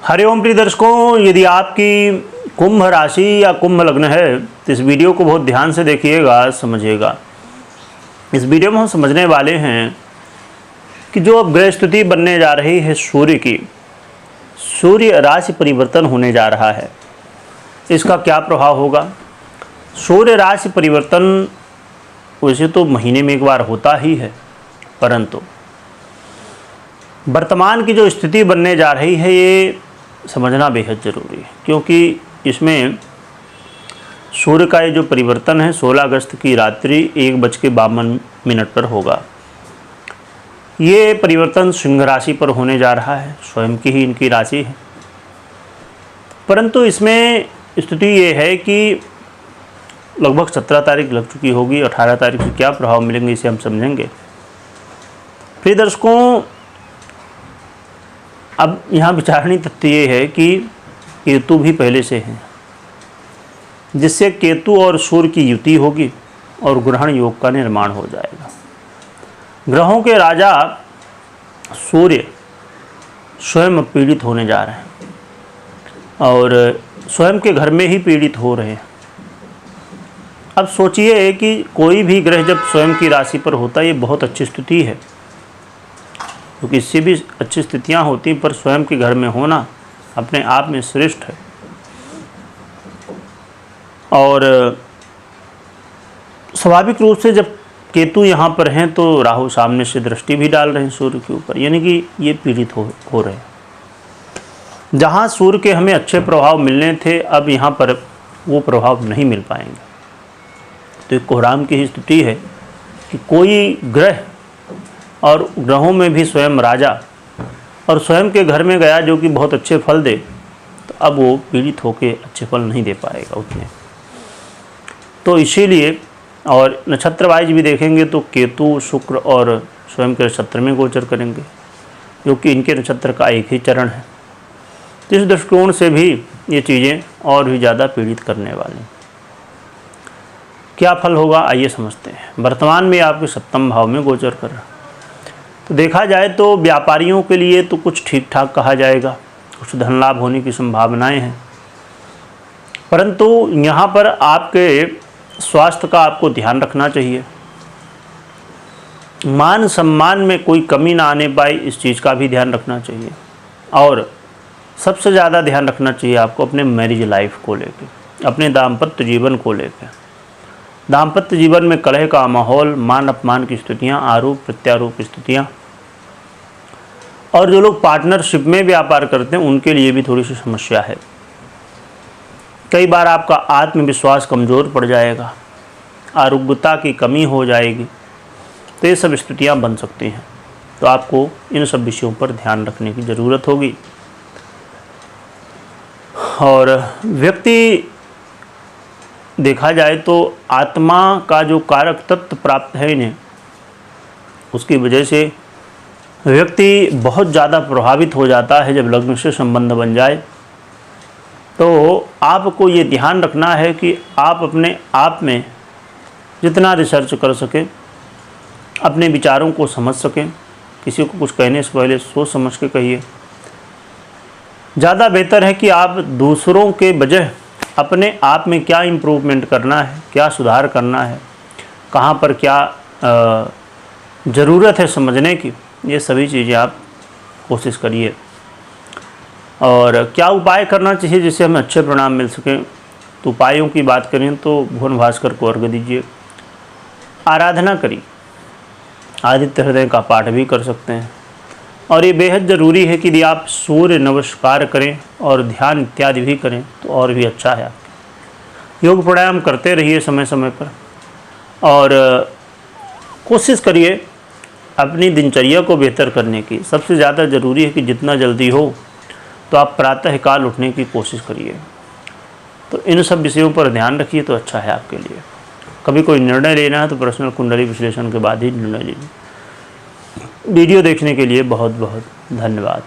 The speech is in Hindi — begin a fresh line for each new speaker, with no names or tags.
हरिओम प्रिय दर्शकों, यदि आपकी कुंभ राशि या कुंभ लग्न है तो इस वीडियो को बहुत ध्यान से देखिएगा, समझिएगा। इस वीडियो में हम समझने वाले हैं कि जो अब ग्रह स्थिति बनने जा रही है सूर्य की, सूर्य राशि परिवर्तन होने जा रहा है, इसका क्या प्रभाव होगा। सूर्य राशि परिवर्तन वैसे तो महीने में एक बार होता ही है, परंतु वर्तमान की जो स्थिति बनने जा रही है ये समझना बेहद ज़रूरी है, क्योंकि इसमें सूर्य का ये जो परिवर्तन है 16 अगस्त की रात्रि 1:52 पर होगा। ये परिवर्तन सिंह राशि पर होने जा रहा है, स्वयं की ही इनकी राशि है। परंतु इसमें स्थिति ये है कि लगभग 17 तारीख लग चुकी होगी, 18 तारीख से क्या प्रभाव मिलेंगे इसे हम समझेंगे। फिर दर्शकों, अब यहाँ विचारणीय तथ्य ये है कि केतु भी पहले से हैं, जिससे केतु और सूर्य की युति होगी और ग्रहण योग का निर्माण हो जाएगा। ग्रहों के राजा सूर्य स्वयं पीड़ित होने जा रहे हैं और स्वयं के घर में ही पीड़ित हो रहे हैं। अब सोचिए कि कोई भी ग्रह जब स्वयं की राशि पर होता है, ये बहुत अच्छी स्थिति है, क्योंकि इससे भी अच्छी स्थितियां होती, पर स्वयं के घर में होना अपने आप में श्रेष्ठ है। और स्वाभाविक रूप से जब केतु यहाँ पर हैं तो राहु सामने से दृष्टि भी डाल रहे हैं सूर्य के ऊपर, यानी कि ये पीड़ित हो रहे हैं। जहाँ सूर्य के हमें अच्छे प्रभाव मिलने थे, अब यहाँ पर वो प्रभाव नहीं मिल पाएंगे। तो एक कोहराम की ही स्थिति है कि कोई ग्रह और ग्रहों में भी स्वयं राजा और स्वयं के घर में गया जो कि बहुत अच्छे फल दे, तो अब वो पीड़ित होकर अच्छे फल नहीं दे पाएगा उतने। तो इसीलिए, और नक्षत्र वाइज भी देखेंगे तो केतु शुक्र और स्वयं के नक्षत्र में गोचर करेंगे, जो कि इनके नक्षत्र का एक ही चरण है। तो इस दृष्टिकोण से भी ये चीज़ें और भी ज़्यादा पीड़ित करने वाली। क्या फल होगा आइए समझते हैं। वर्तमान में आपके सप्तम भाव में गोचर कर रहा, तो देखा जाए तो व्यापारियों के लिए तो कुछ ठीक ठाक कहा जाएगा, कुछ धन लाभ होने की संभावनाएं हैं। परंतु यहाँ पर आपके स्वास्थ्य का आपको ध्यान रखना चाहिए। मान सम्मान में कोई कमी ना आने पाए, इस चीज़ का भी ध्यान रखना चाहिए। और सबसे ज़्यादा ध्यान रखना चाहिए आपको अपने मैरिज लाइफ को लेकर, अपने दाम्पत्य जीवन को लेकर। दाम्पत्य जीवन में कलह का माहौल, मान अपमान की स्थितियाँ, आरोप प्रत्यारोप की स्थितियाँ, और जो लोग पार्टनरशिप में व्यापार करते हैं उनके लिए भी थोड़ी सी समस्या है। कई बार आपका आत्मविश्वास कमज़ोर पड़ जाएगा, आरोग्यता की कमी हो जाएगी, तो ये सब स्थितियाँ बन सकती हैं। तो आपको इन सब विषयों पर ध्यान रखने की ज़रूरत होगी। और व्यक्ति देखा जाए तो आत्मा का जो कारक तत्व प्राप्त है इन्हें, उसकी वजह से व्यक्ति बहुत ज़्यादा प्रभावित हो जाता है। जब लग्न से संबंध बन जाए तो आपको ये ध्यान रखना है कि आप अपने आप में जितना रिसर्च कर सकें, अपने विचारों को समझ सकें। किसी को कुछ कहने से पहले सोच समझ के कहिए। ज़्यादा बेहतर है कि आप दूसरों के बजाय अपने आप में क्या इम्प्रूवमेंट करना है, क्या सुधार करना है, कहाँ पर क्या ज़रूरत है समझने की, ये सभी चीज़ें आप कोशिश करिए। और क्या उपाय करना चाहिए जिससे हमें अच्छे परिणाम मिल सकें। तो उपायों की बात करें तो भुवन भास्कर को अर्घ्य दीजिए, आराधना करिए, आदित्य हृदय का पाठ भी कर सकते हैं। और ये बेहद ज़रूरी है कि यदि आप सूर्य नमस्कार करें और ध्यान इत्यादि भी करें तो और भी अच्छा है। योग प्राणायाम करते रहिए समय समय पर, और कोशिश करिए अपनी दिनचर्या को बेहतर करने की। सबसे ज़्यादा ज़रूरी है कि जितना जल्दी हो तो आप प्रातःकाल उठने की कोशिश करिए। तो इन सब विषयों पर ध्यान रखिए तो अच्छा है आपके लिए। कभी कोई निर्णय लेना है तो पर्सनल कुंडली विश्लेषण के बाद ही निर्णय लीजिए। वीडियो देखने के लिए बहुत बहुत धन्यवाद।